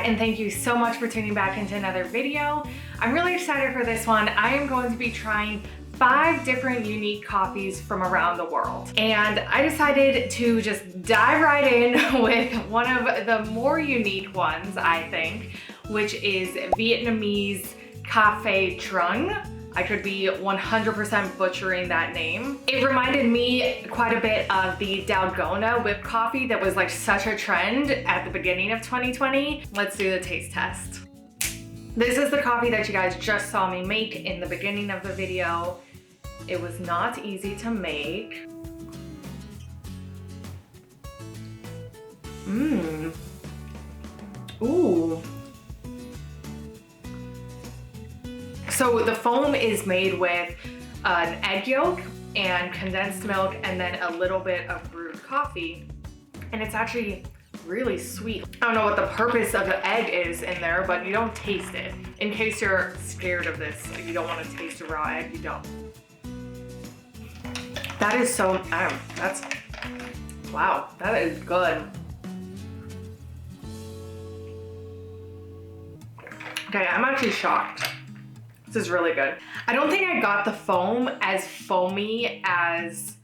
and thank you so much for tuning back into another video. I'm really excited for this one. I am going to be trying 5 different unique coffees from around the world. And I decided to just dive right in with one of the more unique ones, I think, which is Vietnamese Cafe Trung. I could be 100% butchering that name. It reminded me quite a bit of the Dalgona whipped coffee that was like such a trend at the beginning of 2020. Let's do the taste test. This is the coffee that you guys just saw me make in the beginning of the video. It was not easy to make. Ooh. So the foam is made with an egg yolk and condensed milk and then a little bit of brewed coffee. And it's actually really sweet. I don't know what the purpose of the egg is in there, but you don't taste it. In case you're scared of this, you don't want to taste a raw egg, you don't. That is so, wow, that is good. Okay, I'm actually shocked. This is really good. I don't think I got the foam as foamy as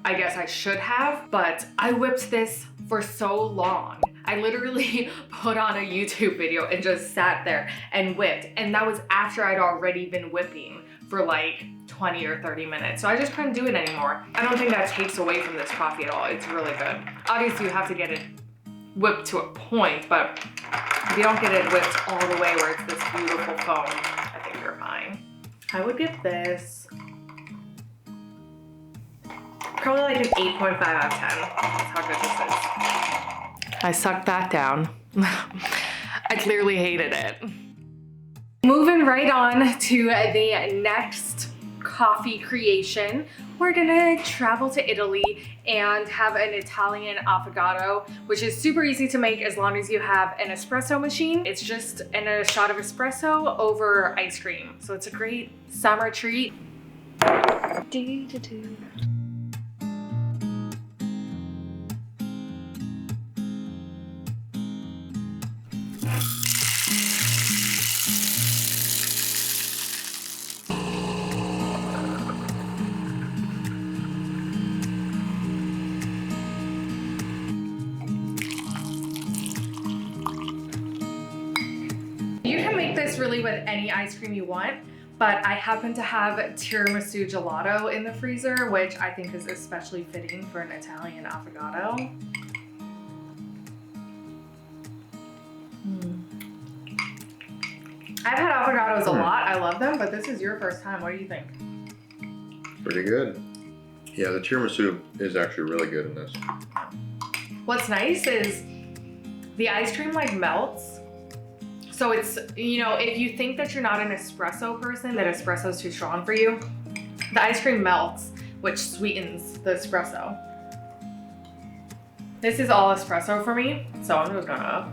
I guess I should have, but I whipped this for so long. I literally put on a YouTube video and just sat there and whipped. And that was after I'd already been whipping for like 20 or 30 minutes. So I just couldn't do it anymore. I don't think that takes away from this coffee at all. It's really good. Obviously you have to get it whipped to a point, but if you don't get it whipped all the way where it's this beautiful foam, I think you're fine. I would give this probably like an 8.5 out of 10. That's how good this is. I sucked that down. I clearly hated it. Moving right on to the next coffee creation. We're gonna travel to Italy and have an Italian Avogado, which is super easy to make as long as you have an espresso machine. It's just a shot of espresso over ice cream. So it's a great summer treat. You can make this really with any ice cream you want, but I happen to have tiramisu gelato in the freezer, which I think is especially fitting for an Italian Avogado. I've had avocados a lot. I love them, but this is your first time. What do you think? Pretty good. Yeah, the tiramisu is actually really good in this. What's nice is the ice cream like melts. So it's, you know, if you think that you're not an espresso person, that espresso is too strong for you, the ice cream melts, which sweetens the espresso. This is all espresso for me, so I'm just gonna.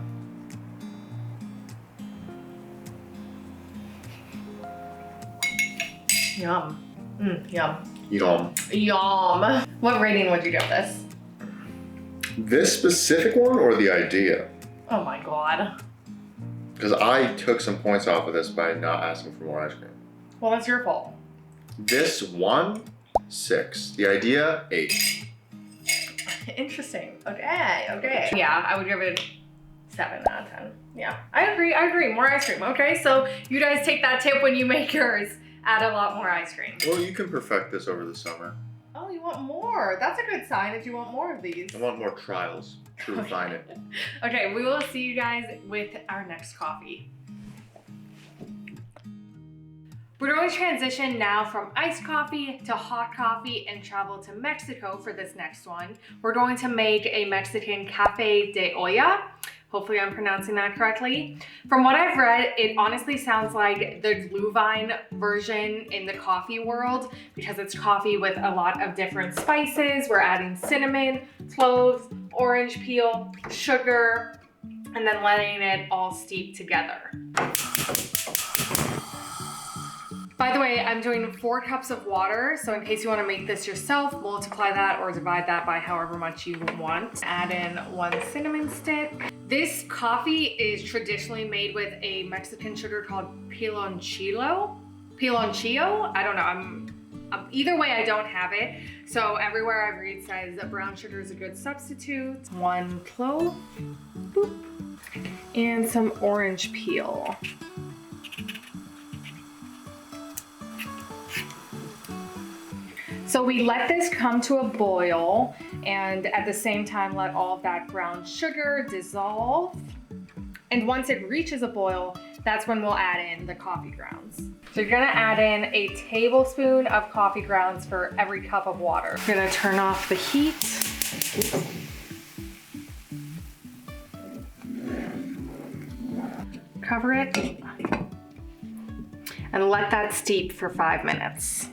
Yum. Yum. Yum. Yum. What rating would you give this? This specific one or the idea? Oh my God. Because I took some points off of this by not asking for more ice cream. Well, that's your fault. This one, 6. The idea, 8. Interesting. Okay. Yeah, I would give it 7 out of 10. Yeah, I agree. More ice cream. Okay, so you guys take that tip when you make yours. Add a lot more ice cream. Well, you can perfect this over the summer. Oh, you want more? That's a good sign that you want more of these. I want more trials to refine it. Okay, we will see you guys with our next coffee. We're going to transition now from iced coffee to hot coffee and travel to Mexico for this next one. We're going to make a Mexican Cafe de Oya. Hopefully I'm pronouncing that correctly. From what I've read, it honestly sounds like the Glühwein version in the coffee world because it's coffee with a lot of different spices. We're adding cinnamon, cloves, orange peel, sugar, and then letting it all steep together. By the way, I'm doing 4 cups of water, so in case you want to make this yourself, multiply that or divide that by however much you want. Add in 1 cinnamon stick. This coffee is traditionally made with a Mexican sugar called piloncillo. Piloncillo? I don't know. Either way, I don't have it. So everywhere I read says that brown sugar is a good substitute. 1 clove, boop, and some orange peel. So we let this come to a boil and at the same time let all of that brown sugar dissolve. And once it reaches a boil, that's when we'll add in the coffee grounds. So you're gonna add in a tablespoon of coffee grounds for every cup of water. You're gonna turn off the heat. Cover it and let that steep for 5 minutes.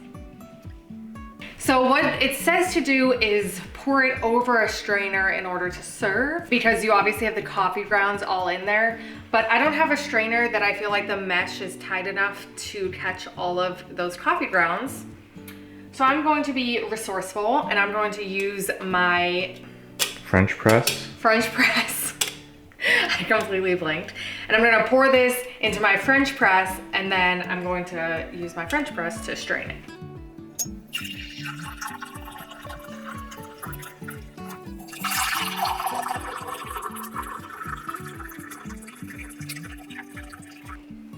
So what it says to do is pour it over a strainer in order to serve, because you obviously have the coffee grounds all in there, but I don't have a strainer that I feel like the mesh is tight enough to catch all of those coffee grounds. So I'm going to be resourceful and I'm going to use my French press. I completely blanked. And I'm gonna pour this into my French press and then I'm going to use my French press to strain it.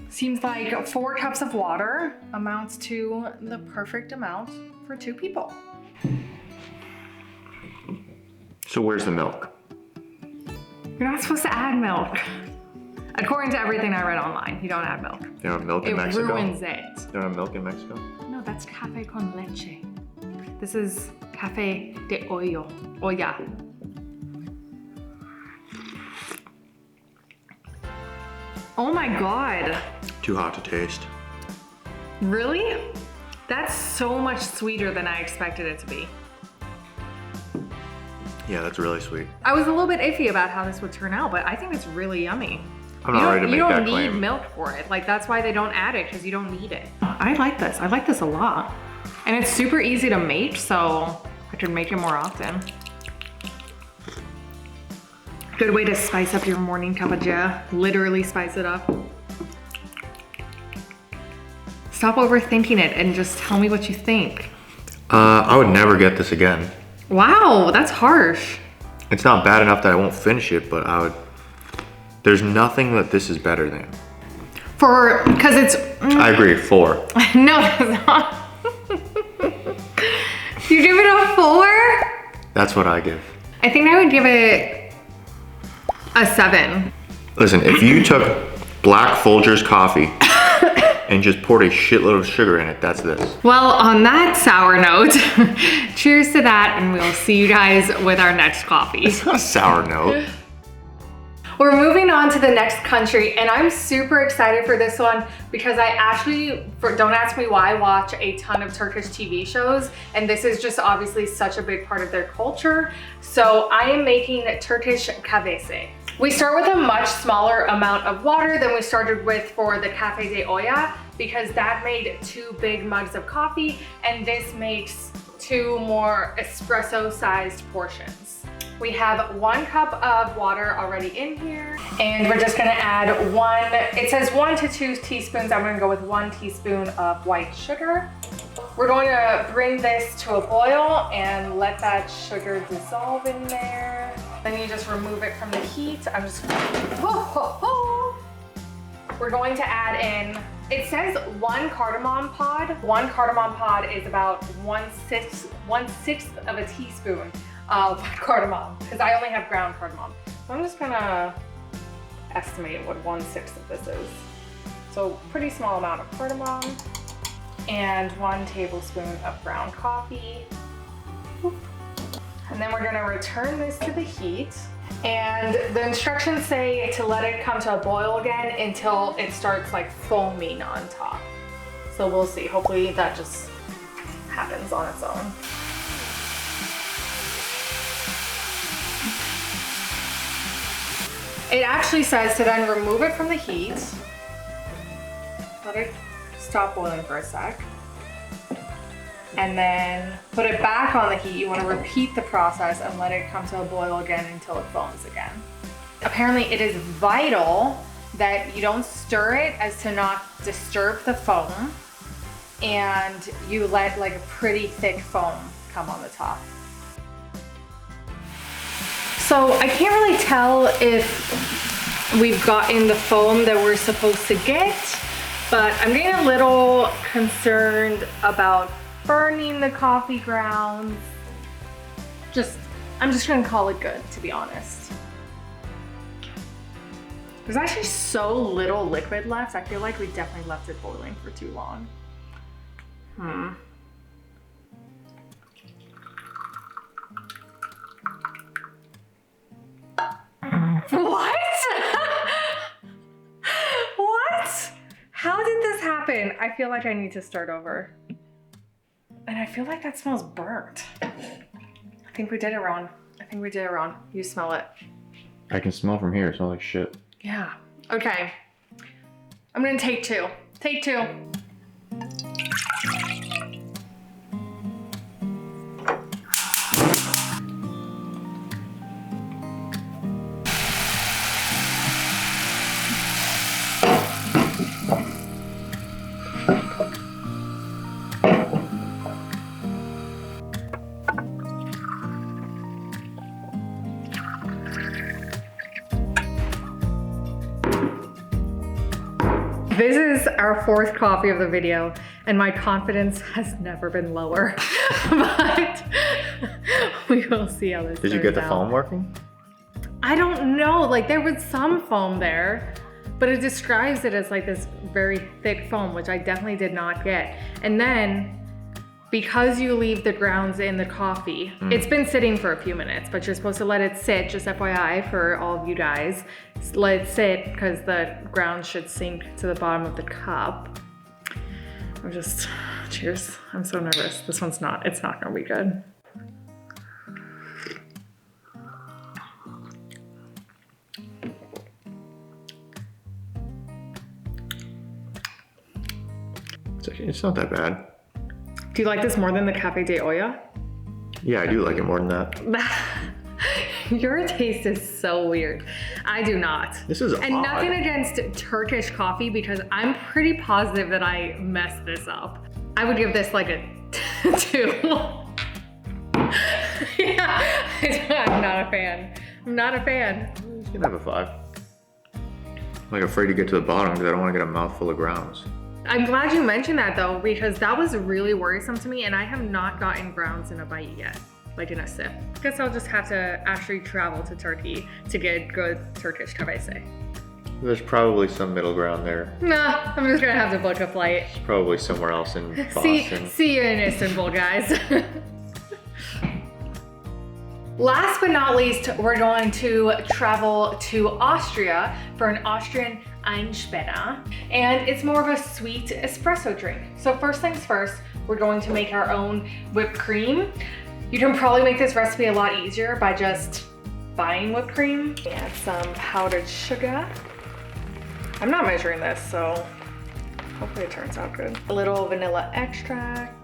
Seems like 4 cups of water amounts to the perfect amount for 2 people. So where's the milk? You're not supposed to add milk. According to everything I read online, you don't add milk. They don't have milk in Mexico? It ruins it. They don't have milk in Mexico? No, that's cafe con leche. This is Cafe de Oya. Oh my God. Too hot to taste. Really? That's so much sweeter than I expected it to be. Yeah, that's really sweet. I was a little bit iffy about how this would turn out, but I think it's really yummy. I'm not ready to make that claim. You don't need milk for it. Like, that's why they don't add it, because you don't need it. I like this. I like this a lot. And it's super easy to make, so I could make it more often. Good way to spice up your morning cup of joe. Literally spice it up. Stop overthinking it and just tell me what you think. I would never get this again. Wow, that's harsh. It's not bad enough that I won't finish it, but I would. There's nothing that this is better than. Because it's. I agree, 4. No, that's not. You give it a 4? That's what I give. I think I would give it a 7. Listen, if you took black Folgers coffee and just poured a shitload of sugar in it, that's this. Well, on that sour note, cheers to that, and we'll see you guys with our next coffee. It's not a sour note. We're moving on to the next country, and I'm super excited for this one because I actually, don't ask me why, I watch a ton of Turkish TV shows, and this is just obviously such a big part of their culture. So I am making Turkish Cabeze. We start with a much smaller amount of water than we started with for the Cafe de Oya, because that made 2 big mugs of coffee, and this makes 2 more espresso-sized portions. We have 1 cup of water already in here, and we're just gonna add it says 1 to 2 teaspoons. I'm gonna go with 1 teaspoon of white sugar. We're going to bring this to a boil and let that sugar dissolve in there. Then you just remove it from the heat. We're going to add in, it says 1 cardamom pod. 1 cardamom pod is about 1/6 of a teaspoon of cardamom, because I only have ground cardamom. So I'm just gonna estimate what 1/6 of this is. So pretty small amount of cardamom and 1 tablespoon of ground coffee. And then we're gonna return this to the heat. And the instructions say to let it come to a boil again until it starts like foaming on top. So we'll see, hopefully that just happens on its own. It actually says to then remove it from the heat, let it stop boiling for a sec. And then put it back on the heat. You want to repeat the process and let it come to a boil again until it foams again. Apparently it is vital that you don't stir it as to not disturb the foam, and you let like a pretty thick foam come on the top. So I can't really tell if we've gotten the foam that we're supposed to get, but I'm getting a little concerned about burning the coffee grounds. I'm just gonna call it good, to be honest. There's actually so little liquid left. I feel like we definitely left it boiling for too long. What? What? How did this happen? I feel like I need to start over. And I feel like that smells burnt. I think we did it wrong. You smell it. I can smell from here. It smells like shit. Yeah. Okay. I'm gonna take two. Take two. This is our fourth coffee of the video, and my confidence has never been lower. But we will see how this Did you get the foam working? I don't know. Like, there was some foam there, but it describes it as like this very thick foam, which I definitely did not get. And then, because you leave the grounds in the coffee, it's been sitting for a few minutes, but you're supposed to let it sit, just FYI for all of you guys. Let it sit because the grounds should sink to the bottom of the cup. Cheers. I'm so nervous. This one's it's not gonna be good. It's not that bad. Do you like this more than the Cafe de Oya? Yeah, I do like it more than that. Your taste is so weird. I do not. This is And odd. nothing against Turkish coffee, because I'm pretty positive that I messed this up. I would give this like a 2. Yeah, I'm not a fan. I'm not a fan. You can have a 5. I'm like afraid to get to the bottom because I don't want to get a mouthful of grounds. I'm glad you mentioned that though, because that was really worrisome to me, and I have not gotten grounds in a bite yet, like in a sip. I guess I'll just have to actually travel to Turkey to get good Turkish Cabeze. There's probably some middle ground there. Nah, I'm just gonna have to book a flight. It's probably somewhere else in Boston. See you in Istanbul, guys. Last but not least, we're going to travel to Austria for an Austrian Einstein, and it's more of a sweet espresso drink. So first things first, we're going to make our own whipped cream. You can probably make this recipe a lot easier by just buying whipped cream. Add some powdered sugar. I'm not measuring this, so hopefully it turns out good. A little vanilla extract.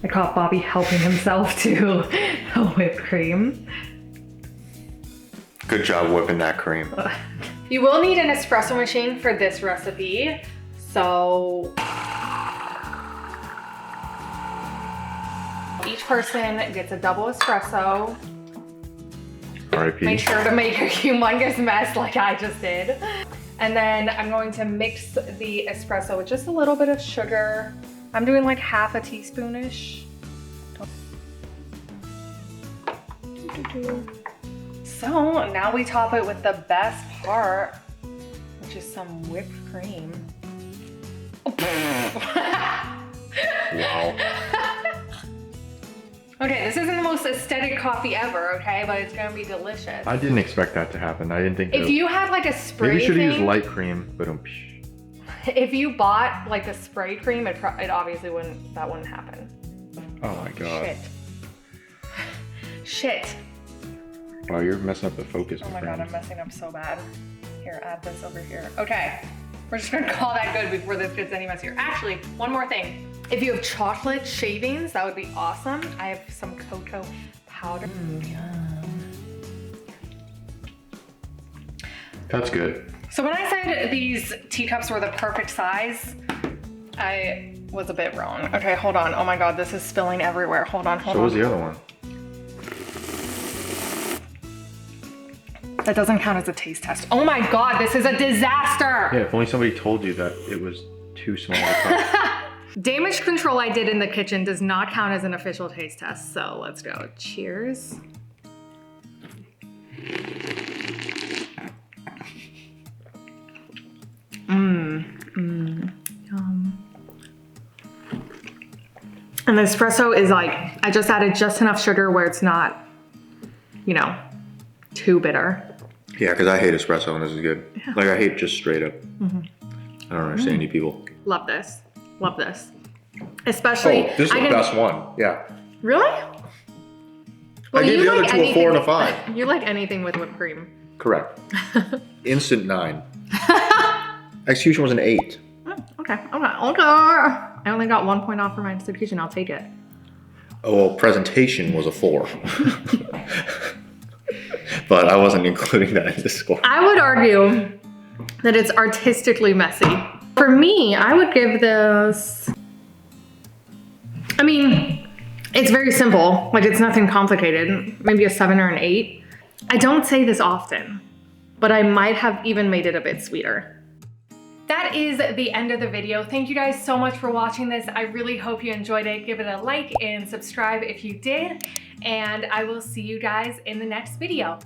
I caught Bobby helping himself to a whipped cream. Good job whipping that cream. You will need an espresso machine for this recipe, so each person gets a double espresso. R.I.P. Make sure to make a humongous mess like I just did. And then I'm going to mix the espresso with just a little bit of sugar. I'm doing like half a teaspoon-ish. So now we top it with the best part, which is some whipped cream. Wow. Okay, this isn't the most aesthetic coffee ever, okay? But it's gonna be delicious. I didn't expect that to happen. I didn't think If you had like a spray maybe we should have thing, used light cream, but if you bought like the spray cream, it obviously wouldn't happen. oh my god. Shit. Wow, you're messing up the focus. Oh my God, I'm messing up so bad. Here, add this over here. Okay, we're just gonna call that good before this gets any messier. Actually, one more thing. If you have chocolate shavings, that would be awesome. I have some cocoa powder. That's good. So when I said these teacups were the perfect size, I was a bit wrong. Okay, hold on. Oh my God, this is spilling everywhere. Hold on. So was the other one. That doesn't count as a taste test. Oh my God, this is a disaster. Yeah, if only somebody told you that it was too small of a cup. Damage control I did in the kitchen does not count as an official taste test. So let's go. Cheers. And the espresso is like, I just added just enough sugar where it's not, you know, too bitter. Yeah, because I hate espresso and this is good. Yeah. Like I hate just straight up. I don't understand you people. Love this. Love this. Especially. Oh, this is the best one. Yeah. Really? Well, I gave the other two a 4 and a 5. You like anything with whipped cream. Correct. Instant 9. Execution was an 8. Okay. I only got 1 point off for my execution. I'll take it. Oh, well, presentation was a 4. But I wasn't including that in the score. I would argue that it's artistically messy. For me, I would give this, I mean, it's very simple. Like it's nothing complicated. Maybe a 7 or an 8. I don't say this often, but I might have even made it a bit sweeter. That is the end of the video. Thank you guys so much for watching this. I really hope you enjoyed it. Give it a like and subscribe if you did. And I will see you guys in the next video.